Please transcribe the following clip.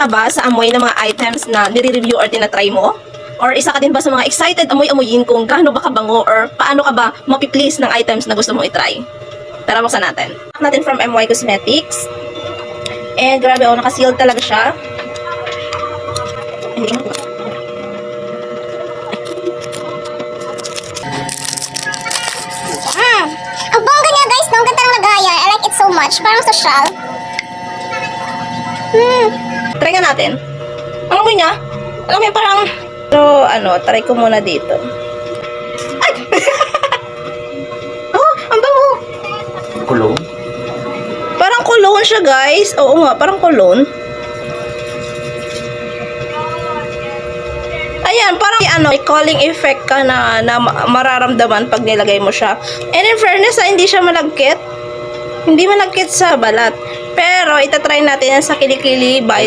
ka ba sa amoy ng mga items na nire-review or tinatry mo? Or isa ka din ba sa mga excited amoy-amoyin kung gaano ba kabango or paano ka ba mapiplease ng items na gusto mong itry? Tara, buksan natin. Natin from MY Cosmetics. And grabe, naka-sealed talaga siya. Ang bongga niya guys, no? Ang ganda ng lagayan. I like it so much. Parang social. Try nga natin. Ang amoy niya, alam mo yun, parang, pero try ko muna dito. Ay! Oh, ang bango. Cologne? Parang cologne siya, guys. Oo nga, parang cologne. Ayan, parang may calling effect ka na mararamdaman pag nilagay mo siya. And in fairness, hindi siya malagkit. Hindi malagkit sa balat. Pero, itatry natin yan sa kilikili by